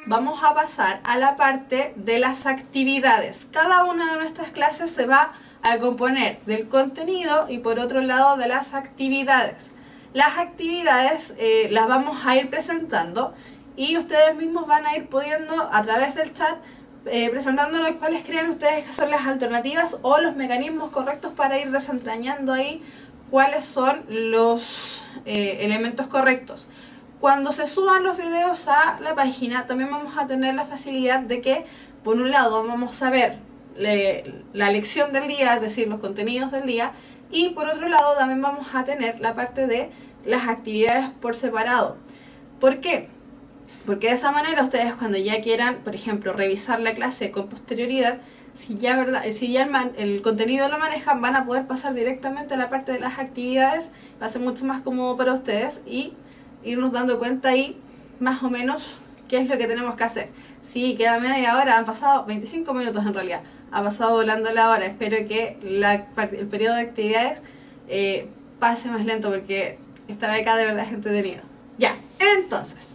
Vamos a pasar a la parte de las actividades. Cada una de nuestras clases se va a componer del contenido y por otro lado de las actividades. Las actividades las vamos a ir presentando y ustedes mismos van a ir pudiendo a través del chat presentándonos cuáles creen ustedes que son las alternativas o los mecanismos correctos para ir desentrañando ahí cuáles son los elementos correctos. Cuando se suban los videos a la página también vamos a tener la facilidad de que por un lado vamos a ver la lección del día, es decir, los contenidos del día, y por otro lado también vamos a tener la parte de las actividades por separado. ¿Por qué? Porque de esa manera ustedes cuando ya quieran, por ejemplo, revisar la clase con posterioridad, si ya el contenido lo manejan, van a poder pasar directamente a la parte de las actividades, va a ser mucho más cómodo para ustedes y irnos dando cuenta ahí más o menos qué es lo que tenemos que hacer. Si queda media hora, han pasado 25 minutos en realidad, ha pasado volando la hora. Espero que el periodo de actividades pase más lento porque estar acá de verdad es entretenido. Ya, entonces,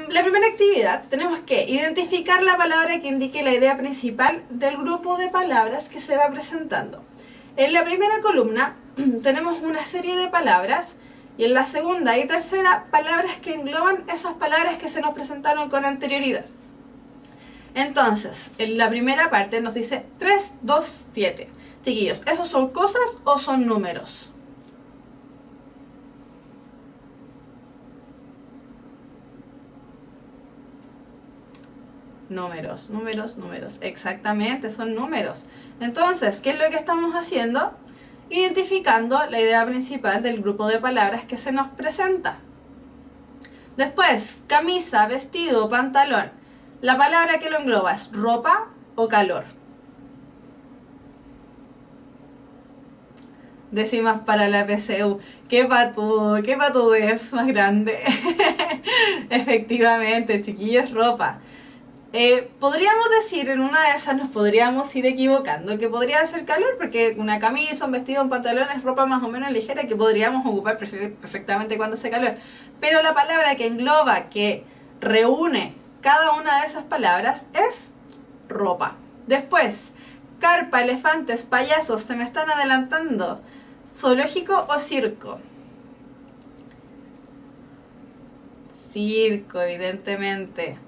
la primera actividad tenemos que identificar la palabra que indique la idea principal del grupo de palabras que se va presentando. En la primera columna tenemos una serie de palabras y en la segunda y tercera palabras que engloban esas palabras que se nos presentaron con anterioridad. Entonces, en la primera parte nos dice 3, 2, 7. Chiquillos, ¿esos son cosas o son números? Números, números, números. Exactamente, son números. Entonces, ¿qué es lo que estamos haciendo? Identificando la idea principal del grupo de palabras que se nos presenta. Después, camisa, vestido, pantalón. La palabra que lo engloba es ropa o calor. Décimas para la PSU. ¡Qué patudez más grande! Efectivamente, chiquillos, ropa. Podríamos decir, en una de esas nos podríamos ir equivocando, que podría ser calor, porque una camisa, un vestido, un pantalón es ropa más o menos ligera que podríamos ocupar perfectamente cuando hace calor. Pero la palabra que engloba, que reúne cada una de esas palabras es ropa. Después, carpa, elefantes, payasos, se me están adelantando. ¿Zoológico o circo? Circo, evidentemente.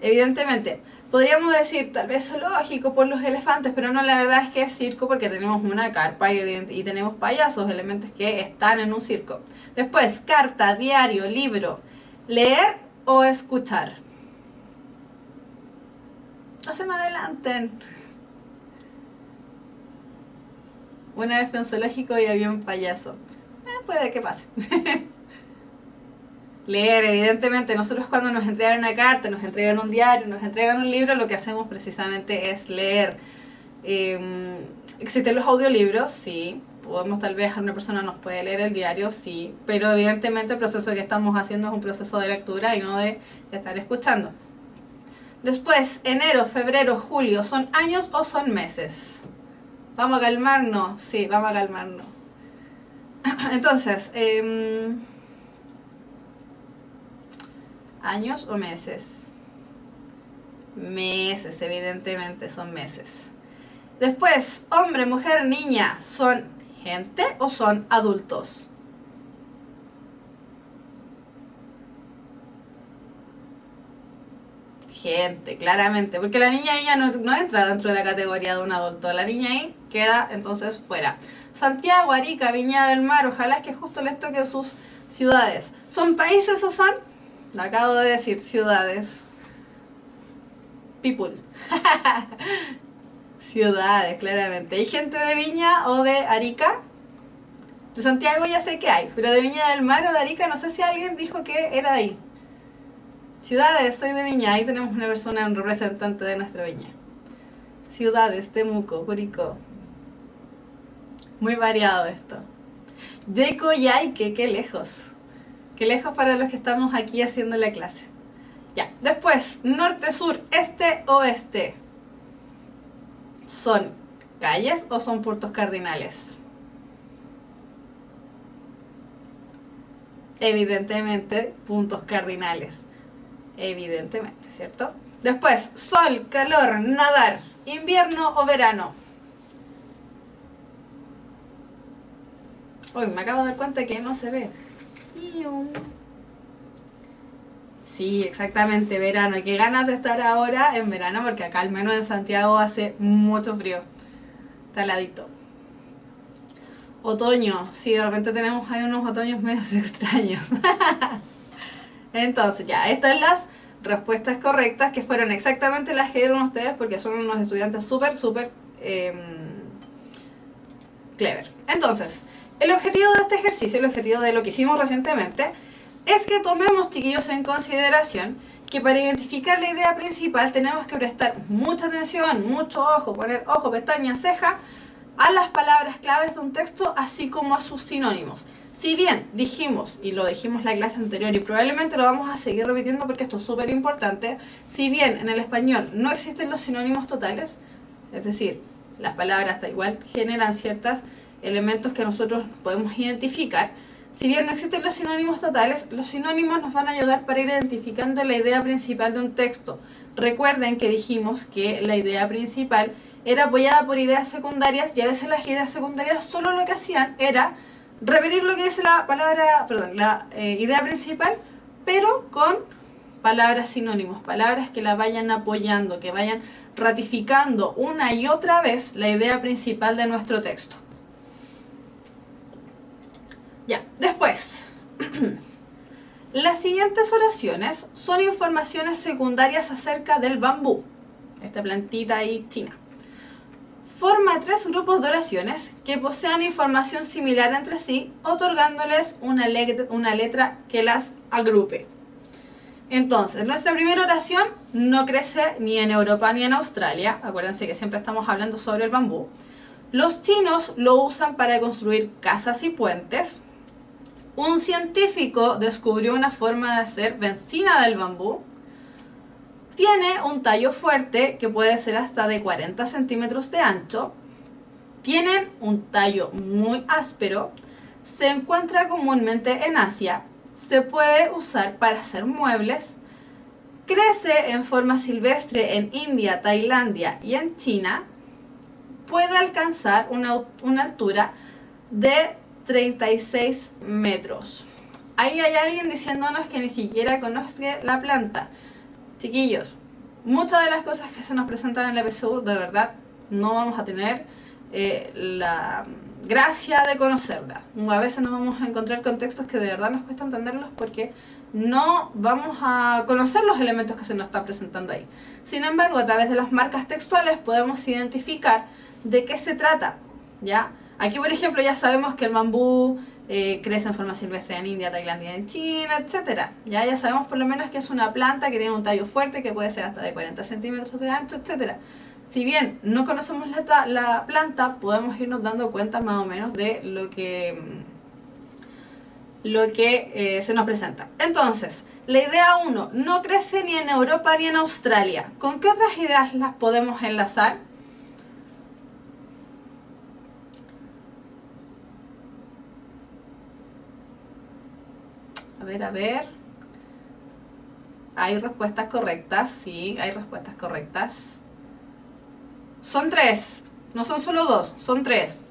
Evidentemente, podríamos decir tal vez zoológico por los elefantes, pero no, la verdad es que es circo porque tenemos una carpa y tenemos payasos, elementos que están en un circo. Después, carta, diario, libro, leer o escuchar. No se me adelanten. Una vez fui a un zoológico y había un payaso. Puede que pase. Leer, evidentemente, nosotros cuando nos entregan una carta, nos entregan un diario, nos entregan un libro, lo que hacemos precisamente es leer. ¿Existen los audiolibros? Sí. Podemos, tal vez una persona nos puede leer el diario, sí. Pero evidentemente el proceso que estamos haciendo es un proceso de lectura y no de estar escuchando. Después, enero, febrero, julio, ¿son años o son meses? Vamos a calmarnos, sí, vamos a calmarnos. Entonces, ¿años o meses? Meses, evidentemente son meses. Después, hombre, mujer, niña, ¿son gente o son adultos? Gente, claramente, porque la niña ella no entra dentro de la categoría de un adulto. La niña ahí queda entonces fuera. Santiago, Arica, Viña del Mar, ojalá es que justo les toquen sus ciudades. ¿Son países o son? Lo acabo de decir, ciudades. People. Ciudades, claramente. ¿Hay gente de Viña o de Arica? De Santiago ya sé que hay, pero de Viña del Mar o de Arica no sé si alguien dijo que era ahí. Ciudades, soy de Viña, ahí tenemos una persona, un representante de nuestra Viña. Ciudades, Temuco, Curicó. Muy variado esto. De Coyhaique, qué lejos. Qué lejos para los que estamos aquí haciendo la clase. Ya, después, norte, sur, este, oeste. ¿Son calles o son puntos cardinales? Evidentemente, puntos cardinales. Evidentemente, ¿cierto? Después, sol, calor, nadar, invierno o verano. Uy, me acabo de dar cuenta que no se ve. Sí, exactamente, verano. Qué ganas de estar ahora en verano, porque acá al menos en Santiago hace mucho frío. Está heladito. Otoño, sí, de repente tenemos ahí unos otoños medios extraños. Entonces, ya, estas son las respuestas correctas, que fueron exactamente las que dieron ustedes, porque son unos estudiantes súper clever. Entonces, el objetivo de este ejercicio, el objetivo de lo que hicimos recientemente, es que tomemos, chiquillos, en consideración que para identificar la idea principal tenemos que prestar mucha atención, mucho ojo, poner ojo, pestaña, ceja a las palabras claves de un texto, así como a sus sinónimos. Si bien dijimos, y lo dijimos en la clase anterior, y probablemente lo vamos a seguir repitiendo porque esto es súper importante, si bien en el español no existen los sinónimos totales, es decir, las palabras da igual generan ciertos elementos que nosotros podemos identificar, si bien no existen los sinónimos totales, los sinónimos nos van a ayudar para ir identificando la idea principal de un texto. Recuerden que dijimos que la idea principal era apoyada por ideas secundarias, y a veces las ideas secundarias solo lo que hacían era repetir lo que dice la idea principal, pero con palabras sinónimos, palabras que la vayan apoyando, que vayan ratificando una y otra vez la idea principal de nuestro texto. Ya, después, las siguientes oraciones son informaciones secundarias acerca del bambú, esta plantita ahí china. Forma 3 grupos de oraciones que posean información similar entre sí, otorgándoles una letra que las agrupe. Entonces, nuestra primera oración no crece ni en Europa ni en Australia. Acuérdense que siempre estamos hablando sobre el bambú. Los chinos lo usan para construir casas y puentes. Un científico descubrió una forma de hacer benzina del bambú. Tiene un tallo fuerte que puede ser hasta de 40 centímetros de ancho. Tienen un tallo muy áspero. Se encuentra comúnmente en Asia. Se puede usar para hacer muebles. Crece en forma silvestre en India, Tailandia y en China. Puede alcanzar una altura de 36 metros. Ahí hay alguien diciéndonos que ni siquiera conoce la planta. Chiquillos, muchas de las cosas que se nos presentan en la PSU, de verdad, no vamos a tener la gracia de conocerlas. A veces nos vamos a encontrar con textos que de verdad nos cuesta entenderlos porque no vamos a conocer los elementos que se nos están presentando ahí. Sin embargo, a través de las marcas textuales podemos identificar de qué se trata, ¿ya? Aquí, por ejemplo, ya sabemos que el bambú crece en forma silvestre en India, Tailandia, en China, etc. Ya sabemos por lo menos que es una planta que tiene un tallo fuerte que puede ser hasta de 40 centímetros de ancho, etc. Si bien no conocemos la planta, podemos irnos dando cuenta más o menos de lo que se nos presenta. Entonces, la idea 1, no crece ni en Europa ni en Australia. ¿Con qué otras ideas las podemos enlazar? A ver. Hay respuestas correctas, sí, hay respuestas correctas. Son 3, no son solo 2, son 3.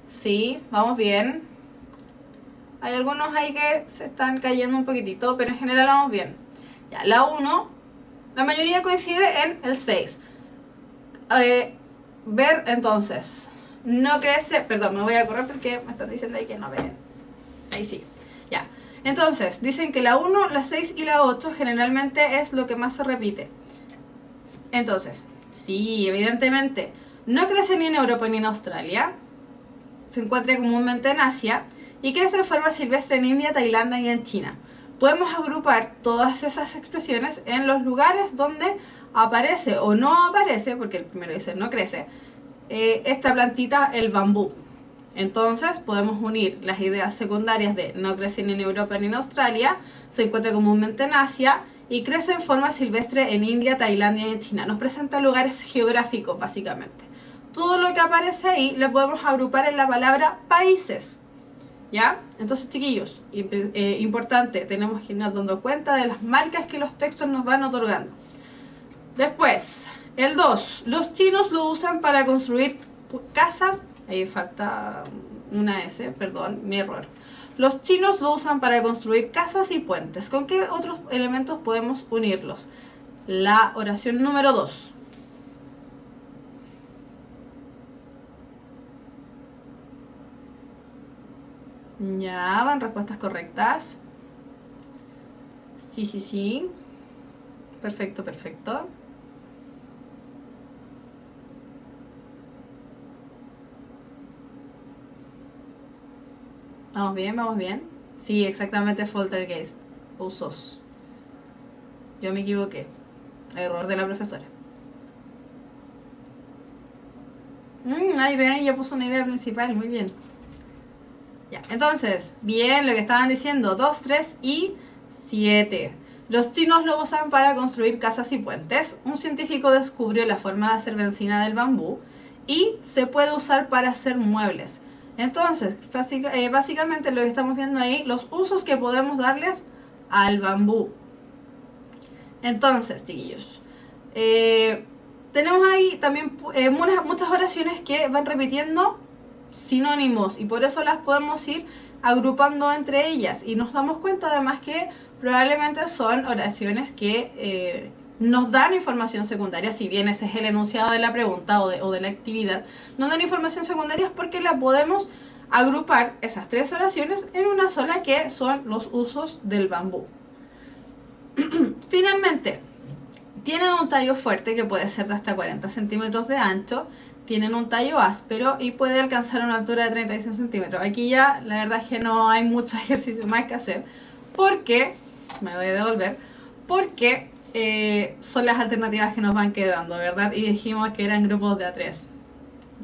Sí, vamos bien. Hay algunos ahí que se están cayendo un poquitito, pero en general vamos bien. Ya, la 1, la mayoría coincide en el 6. Ver entonces, no crece, perdón, me voy a correr porque me están diciendo ahí que no ven. Ahí sí, ya. Entonces, dicen que la 1, la 6 y la 8 generalmente es lo que más se repite. Entonces, sí, evidentemente, no crece ni en Europa ni en Australia. Se encuentra comúnmente en Asia y crece en forma silvestre en India, Tailandia y en China. Podemos agrupar todas esas expresiones en los lugares donde aparece o no aparece, porque el primero dice no crece, esta plantita, el bambú. Entonces podemos unir las ideas secundarias de no crece ni en Europa ni en Australia, se encuentra comúnmente en Asia y crece en forma silvestre en India, Tailandia y en China. Nos presenta lugares geográficos, básicamente. Todo lo que aparece ahí lo podemos agrupar en la palabra países. ¿Ya? Entonces, chiquillos, importante, tenemos que irnos dando cuenta de las marcas que los textos nos van otorgando. Después, el 2. Los chinos lo usan para construir casas. Ahí falta una S, perdón, mi error. Los chinos lo usan para construir casas y puentes. ¿Con qué otros elementos podemos unirlos? La oración número 2. Ya, van respuestas correctas. Sí, sí, sí. Perfecto, perfecto. Vamos bien, vamos bien. Sí, exactamente, Poltergeist. Usos. Yo me equivoqué. Error de la profesora. Ay, René ya puso una idea principal, muy bien. Ya, entonces, bien, lo que estaban diciendo, 2, 3 y 7. Los chinos lo usan para construir casas y puentes. Un científico descubrió la forma de hacer benzina del bambú y se puede usar para hacer muebles. Entonces, básicamente lo que estamos viendo ahí, los usos que podemos darles al bambú. Entonces, chiquillos, tenemos ahí también muchas oraciones que van repitiendo sinónimos y por eso las podemos ir agrupando entre ellas y nos damos cuenta además que probablemente son oraciones que nos dan información secundaria, si bien ese es el enunciado de la pregunta o de la actividad, nos dan información secundaria porque la podemos agrupar esas 3 oraciones en una sola que son los usos del bambú. Finalmente, tienen un tallo fuerte que puede ser de hasta 40 centímetros de ancho, tienen un tallo áspero y puede alcanzar una altura de 36 centímetros. Aquí ya la verdad es que no hay mucho ejercicio más que hacer porque, me voy a devolver, porque son las alternativas que nos van quedando, ¿verdad? Y dijimos que eran grupos de A3.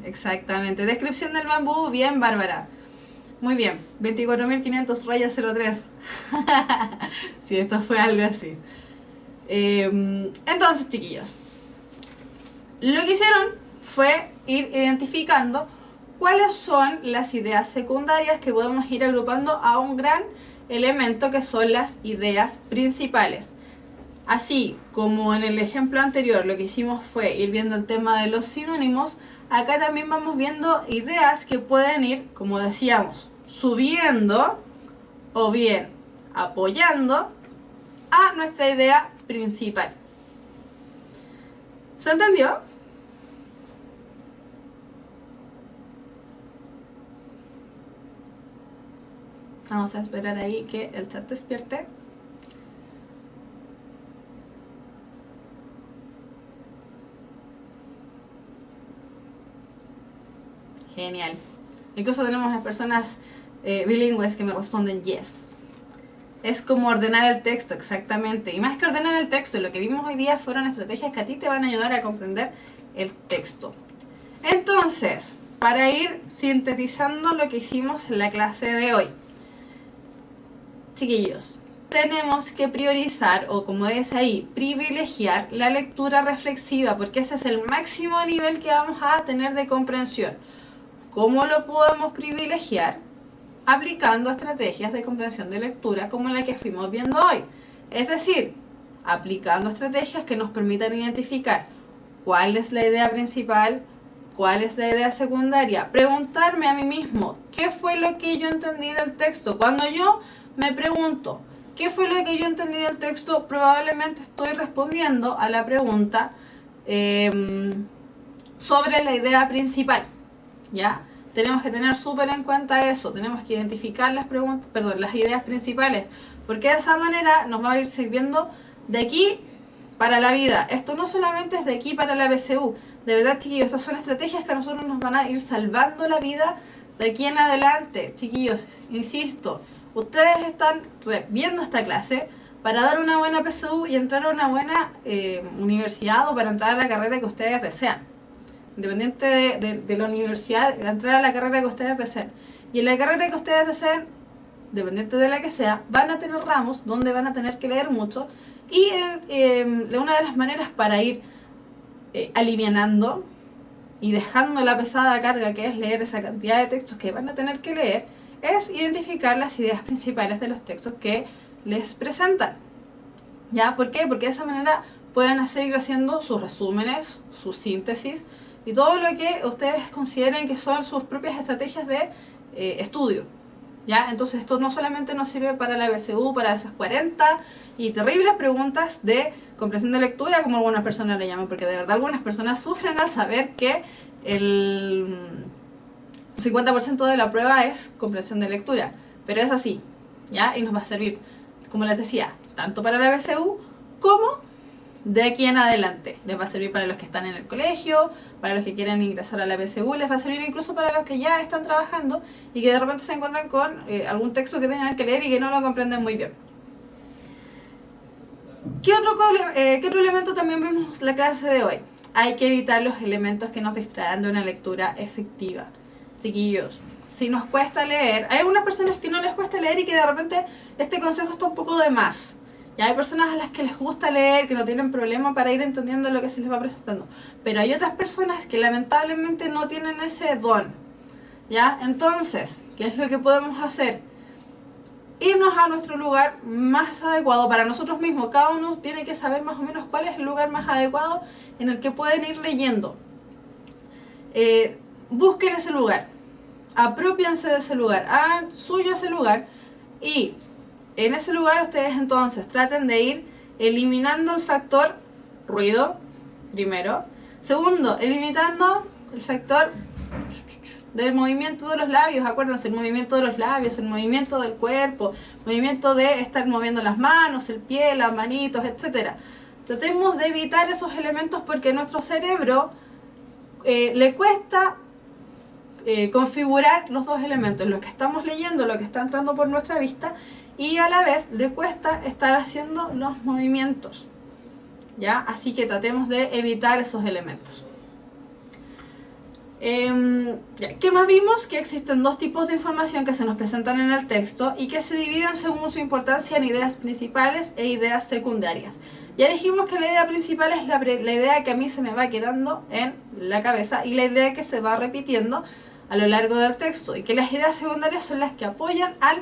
Exactamente. Descripción del bambú, bien, Bárbara. Muy bien, 24.500 rayas 03. Sí, esto fue algo así. Entonces, chiquillos, lo que hicieron fue ir identificando cuáles son las ideas secundarias que podemos ir agrupando a un gran elemento que son las ideas principales. Así como en el ejemplo anterior lo que hicimos fue ir viendo el tema de los sinónimos, acá también vamos viendo ideas que pueden ir, como decíamos, subiendo o bien apoyando a nuestra idea principal. ¿Se entendió? Vamos a esperar ahí que el chat despierte. Genial. Incluso tenemos personas bilingües que me responden yes. Es como ordenar el texto, exactamente. Y más que ordenar el texto, lo que vimos hoy día fueron estrategias que a ti te van a ayudar a comprender el texto. Entonces, para ir sintetizando lo que hicimos en la clase de hoy. Chiquillos, tenemos que priorizar, o como es ahí, privilegiar la lectura reflexiva, porque ese es el máximo nivel que vamos a tener de comprensión. ¿Cómo lo podemos privilegiar? Aplicando estrategias de comprensión de lectura como la que fuimos viendo hoy. Es decir, aplicando estrategias que nos permitan identificar cuál es la idea principal, cuál es la idea secundaria. Preguntarme a mí mismo, ¿qué fue lo que yo entendí del texto? Cuando yo me pregunto, ¿qué fue lo que yo entendí del texto? Probablemente estoy respondiendo a la pregunta sobre la idea principal, ¿ya? Tenemos que tener súper en cuenta eso, tenemos que identificar las ideas principales, porque de esa manera nos va a ir sirviendo de aquí para la vida. Esto no solamente es de aquí para la BCU, de verdad, chiquillos, estas son estrategias que a nosotros nos van a ir salvando la vida de aquí en adelante. Chiquillos, insisto, ustedes están viendo esta clase para dar una buena PSU y entrar a una buena universidad o para entrar a la carrera que ustedes desean. Independiente de la universidad, entrar a la carrera que ustedes deseen. Y en la carrera que ustedes deseen, dependiente de la que sea, van a tener ramos donde van a tener que leer mucho Y una de las maneras para ir alivianando y dejando la pesada carga que es leer esa cantidad de textos que van a tener que leer, es identificar las ideas principales de los textos que les presentan. ¿Ya? ¿Por qué? Porque de esa manera pueden seguir haciendo sus resúmenes, sus síntesis y todo lo que ustedes consideren que son sus propias estrategias de estudio. ¿Ya? Entonces esto no solamente nos sirve para la BCU, para esas 40 y terribles preguntas de comprensión de lectura, como algunas personas le llaman, porque de verdad algunas personas sufren al saber que el 50% de la prueba es comprensión de lectura, pero es así, ¿ya? Y nos va a servir, como les decía, tanto para la BCU como de aquí en adelante. Les va a servir para los que están en el colegio, para los que quieren ingresar a la BCU, les va a servir incluso para los que ya están trabajando y que de repente se encuentran con algún texto que tengan que leer y que no lo comprenden muy bien. ¿Qué otro elemento también vimos en la clase de hoy? Hay que evitar los elementos que nos distraen de una lectura efectiva. Chiquillos, si nos cuesta leer, hay algunas personas que no les cuesta leer y que de repente este consejo está un poco de más. Ya hay personas a las que les gusta leer, que no tienen problema para ir entendiendo lo que se les va presentando. Pero hay otras personas que lamentablemente no tienen ese don. ¿Ya? Entonces, ¿qué es lo que podemos hacer? Irnos a nuestro lugar más adecuado para nosotros mismos. Cada uno tiene que saber más o menos cuál es el lugar más adecuado en el que pueden ir leyendo. Busquen ese lugar. Apropiense de ese lugar. Hagan suyo ese lugar. Y en ese lugar ustedes entonces traten de ir eliminando el factor ruido, primero. Segundo, eliminando el factor del movimiento de los labios. Acuérdense, el movimiento de los labios, el movimiento del cuerpo, el movimiento de estar moviendo las manos, el pie, las manitos, etc. Tratemos de evitar esos elementos porque a nuestro cerebro le cuesta configurar los dos elementos, lo que estamos leyendo, lo que está entrando por nuestra vista, y a la vez le cuesta estar haciendo los movimientos, ¿ya? Así que tratemos de evitar esos elementos. ¿Qué más vimos? Que existen dos tipos de información que se nos presentan en el texto y que se dividen según su importancia en ideas principales e ideas secundarias. Ya dijimos que la idea principal es la idea que a mí se me va quedando en la cabeza y la idea que se va repitiendo a lo largo del texto, y que las ideas secundarias son las que apoyan a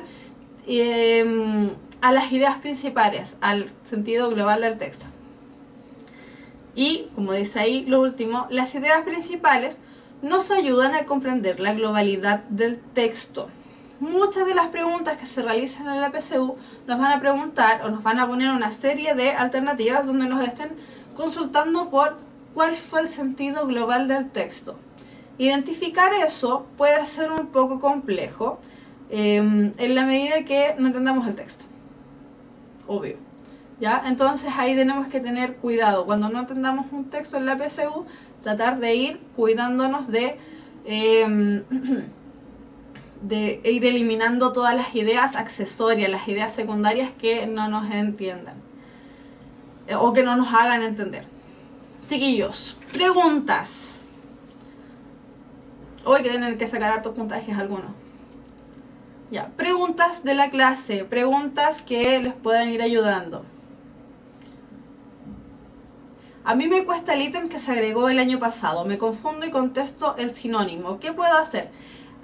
las ideas principales, al sentido global del texto. Y, como dice ahí lo último, las ideas principales nos ayudan a comprender la globalidad del texto. Muchas de las preguntas que se realizan en la PSU nos van a preguntar o nos van a poner una serie de alternativas donde nos estén consultando por cuál fue el sentido global del texto. Identificar eso puede ser un poco complejo en la medida que no entendamos el texto. Obvio. ¿Ya? Entonces ahí tenemos que tener cuidado. Cuando no entendamos un texto en la PSU, tratar de ir cuidándonos de ir eliminando todas las ideas accesorias, las ideas secundarias que no nos entiendan o que no nos hagan entender. Chiquillos, preguntas. Hoy que tienen que sacar hartos puntajes algunos. Ya, preguntas de la clase, preguntas que les puedan ir ayudando. A mí me cuesta el ítem que se agregó el año pasado. Me confundo y contesto el sinónimo. ¿Qué puedo hacer?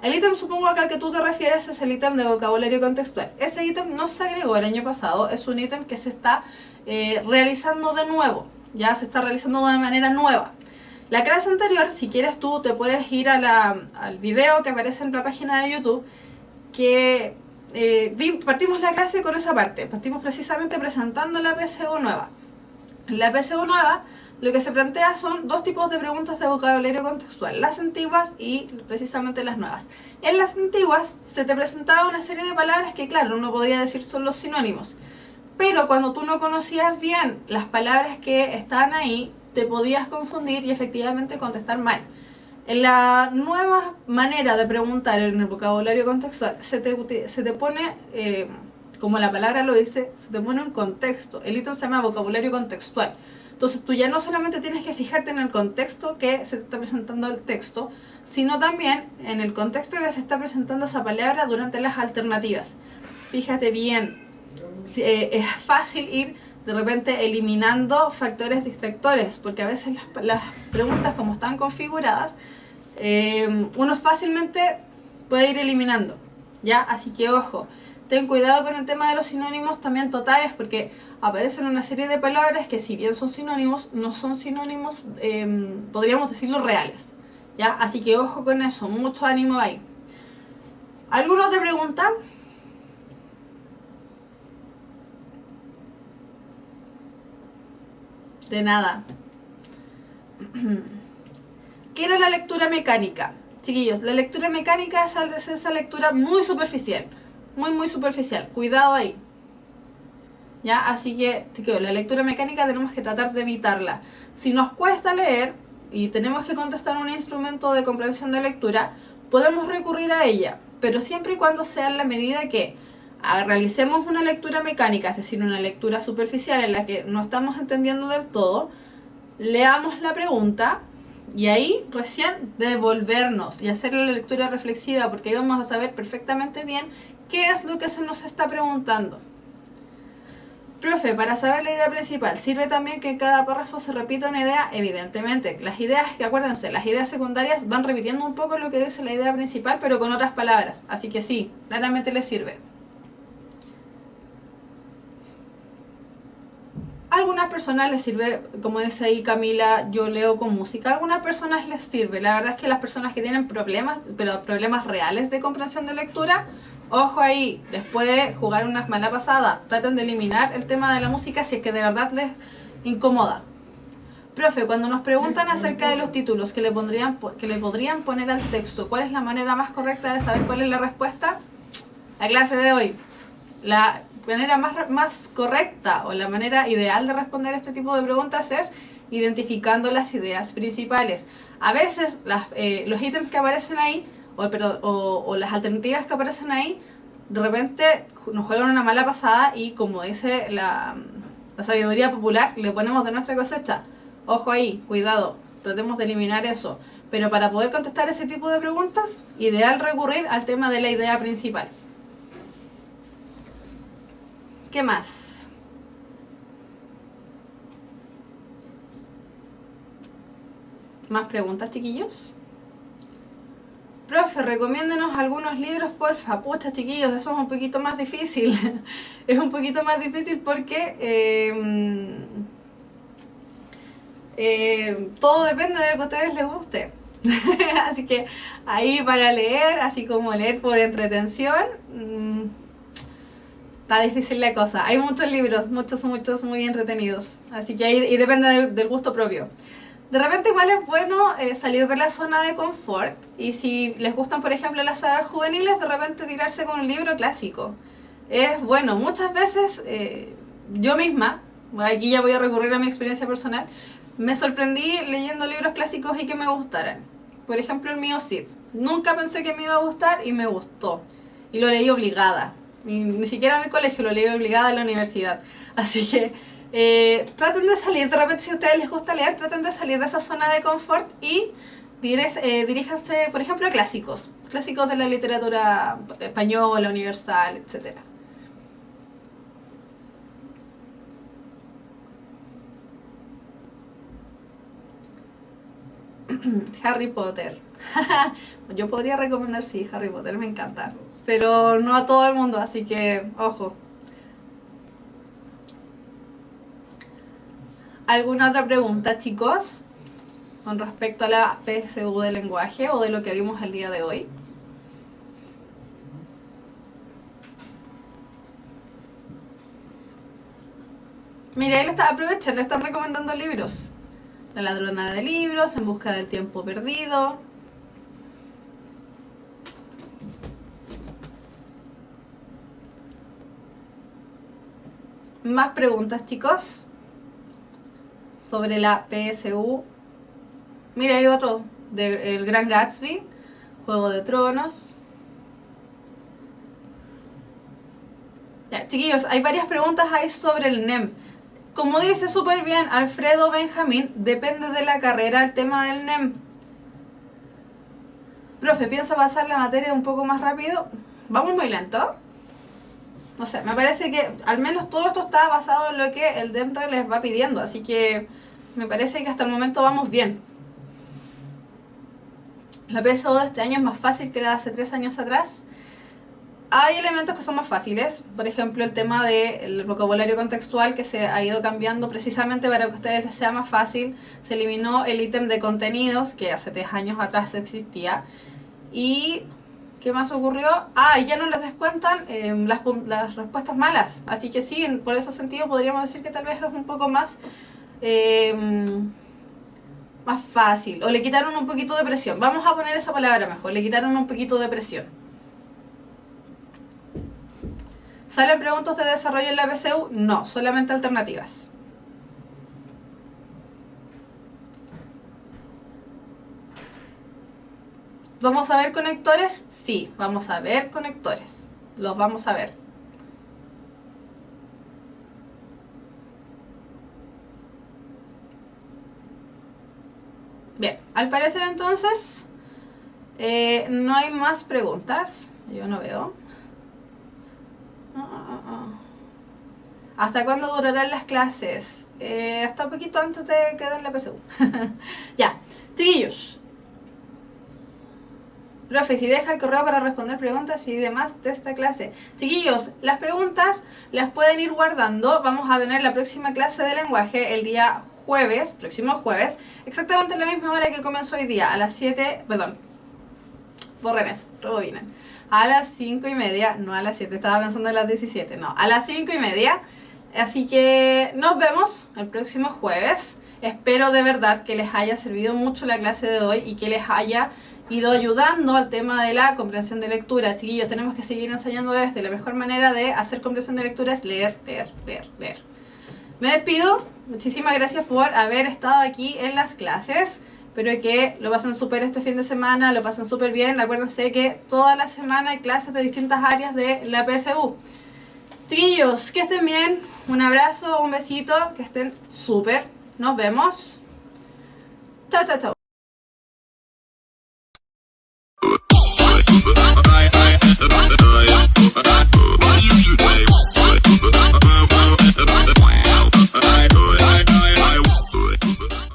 El ítem, supongo que al que tú te refieres, es el ítem de vocabulario contextual. Ese ítem no se agregó el año pasado. Es un ítem que se está realizando de nuevo. Ya se está realizando de manera nueva. La clase anterior, si quieres tú, te puedes ir al video que aparece en la página de YouTube, que partimos la clase con esa parte. Partimos precisamente presentando la PSU nueva. En la PSU nueva, lo que se plantea son dos tipos de preguntas de vocabulario contextual, las antiguas y precisamente las nuevas. En las antiguas se te presentaba una serie de palabras que, claro, uno podía decir son los sinónimos, pero cuando tú no conocías bien las palabras que estaban ahí, te podías confundir y efectivamente contestar mal. En la nueva manera de preguntar en el vocabulario contextual, se te pone, como la palabra lo dice, se te pone un contexto. El ítem se llama vocabulario contextual. Entonces tú ya no solamente tienes que fijarte en el contexto que se te está presentando el texto, sino también en el contexto que se está presentando esa palabra durante las alternativas. Fíjate bien, es fácil ir de repente eliminando factores distractores, porque a veces las preguntas como están configuradas, uno fácilmente puede ir eliminando, ¿ya? Así que ojo, ten cuidado con el tema de los sinónimos también totales, porque aparecen una serie de palabras que si bien son sinónimos, no son sinónimos, podríamos decirlo, reales, ¿ya? Así que ojo con eso, mucho ánimo ahí. ¿Alguna otra pregunta? De nada. ¿Qué era la lectura mecánica? Chiquillos, la lectura mecánica es esa lectura muy superficial. Muy superficial. Cuidado ahí. ¿Ya? Así que, chiquillos, la lectura mecánica tenemos que tratar de evitarla. Si nos cuesta leer y tenemos que contestar un instrumento de comprensión de lectura, podemos recurrir a ella, pero siempre y cuando sea en la medida que realicemos una lectura mecánica, es decir, una lectura superficial en la que no estamos entendiendo del todo, leamos la pregunta y ahí recién devolvernos y hacer la lectura reflexiva, porque ahí vamos a saber perfectamente bien qué es lo que se nos está preguntando. Profe, para saber la idea principal, ¿sirve también que en cada párrafo se repita una idea? Evidentemente. Las ideas, que acuérdense, las ideas secundarias van repitiendo un poco lo que dice la idea principal, pero con otras palabras. Así que sí, claramente les sirve. A algunas personas les sirve, como dice ahí Camila, yo leo con música. A algunas personas les sirve. La verdad es que las personas que tienen problemas, pero problemas reales de comprensión de lectura, ojo ahí, les puede jugar una mala pasada. Traten de eliminar el tema de la música si es que de verdad les incomoda. Profe, cuando nos preguntan acerca de los títulos que le podrían poner al texto, ¿cuál es la manera más correcta de saber cuál es la respuesta? La clase de hoy. La manera más correcta o la manera ideal de responder este tipo de preguntas es identificando las ideas principales. A veces los ítems que aparecen ahí o las alternativas que aparecen ahí de repente nos juegan una mala pasada y, como dice la sabiduría popular, le ponemos de nuestra cosecha. Ojo ahí, cuidado, tratemos de eliminar eso. Pero para poder contestar ese tipo de preguntas, ideal recurrir al tema de la idea principal. ¿Qué más? ¿Más preguntas, chiquillos? Profe, recomiéndenos algunos libros, porfa. Pucha, chiquillos, eso es un poquito más difícil. Es un poquito más difícil porque todo depende de lo que a ustedes les guste. Así que ahí para leer, así como leer por entretención, está difícil la cosa. Hay muchos libros, muchos muy entretenidos. Así que ahí depende del gusto propio. De repente igual es bueno salir de la zona de confort. Y si les gustan, por ejemplo, las sagas juveniles, de repente tirarse con un libro clásico. Es bueno. Muchas veces yo misma, aquí ya voy a recurrir a mi experiencia personal, me sorprendí leyendo libros clásicos y que me gustaran. Por ejemplo, el mío Cid. Nunca pensé que me iba a gustar y me gustó. Y lo leí obligada. Ni siquiera en el colegio, lo leí obligada en la universidad. Así que traten de salir, de repente si a ustedes les gusta leer, traten de salir de esa zona de confort y diríjanse, por ejemplo, a clásicos de la literatura española, universal, etc. Harry Potter. Yo podría recomendar, sí, Harry Potter, me encanta, pero no a todo el mundo, así que ojo. ¿Alguna otra pregunta, chicos, con respecto a la PSU de lenguaje o de lo que vimos el día de hoy? Mira, aprovechen, le están recomendando libros. La ladrona de libros, En busca del tiempo perdido. ¿Más preguntas, chicos? Sobre la PSU. Mira, hay otro, El Gran Gatsby, Juego de Tronos. Ya, chiquillos, hay varias preguntas ahí sobre el NEM. Como dice súper bien Alfredo Benjamín, depende de la carrera el tema del NEM. Profe, ¿piensa pasar la materia un poco más rápido? ¿Vamos muy lento? no sé, me parece que al menos todo esto está basado en lo que el DEMRE les va pidiendo, así que me parece que hasta el momento vamos bien. La PSU de este año es más fácil que la de hace 3 años atrás. Hay elementos que son más fáciles, por ejemplo el tema del vocabulario contextual que se ha ido cambiando precisamente para que a ustedes les sea más fácil. Se eliminó el ítem de contenidos que hace 3 años atrás existía. Y ¿qué más ocurrió? Ya no les descuentan las respuestas malas. Así que sí, por ese sentido podríamos decir que tal vez es un poco más, más fácil. O le quitaron un poquito de presión. Vamos a poner esa palabra mejor. Le quitaron un poquito de presión. ¿Salen preguntas de desarrollo en la PSU? No, solamente alternativas. ¿Vamos a ver conectores? Sí, vamos a ver conectores. Los vamos a ver. Bien, al parecer entonces no hay más preguntas. Yo no veo. ¿Hasta cuándo durarán las clases? Hasta un poquito antes de que den la PSU. Ya, chiquillos. Profe, si deja el correo para responder preguntas y demás de esta clase. Chiquillos, las preguntas las pueden ir guardando. Vamos a tener la próxima clase de lenguaje el día jueves, próximo jueves, exactamente a la misma hora que comenzó hoy día, a las 7, perdón, borren eso, rebobinen. A las 5:30, no a las 7, estaba pensando en las 17, no, a las 5:30. Así que nos vemos el próximo jueves. Espero de verdad que les haya servido mucho la clase de hoy y que les haya ido ayudando al tema de la comprensión de lectura. Chiquillos, tenemos que seguir enseñando esto y la mejor manera de hacer comprensión de lectura es leer, leer, leer, leer. Me despido. Muchísimas gracias por haber estado aquí en las clases. Espero que lo pasen súper este fin de semana, lo pasen súper bien. Acuérdense que toda la semana hay clases de distintas áreas de la PSU. Chiquillos, que estén bien. Un abrazo, un besito, que estén súper. Nos vemos. Chao, chao, chao.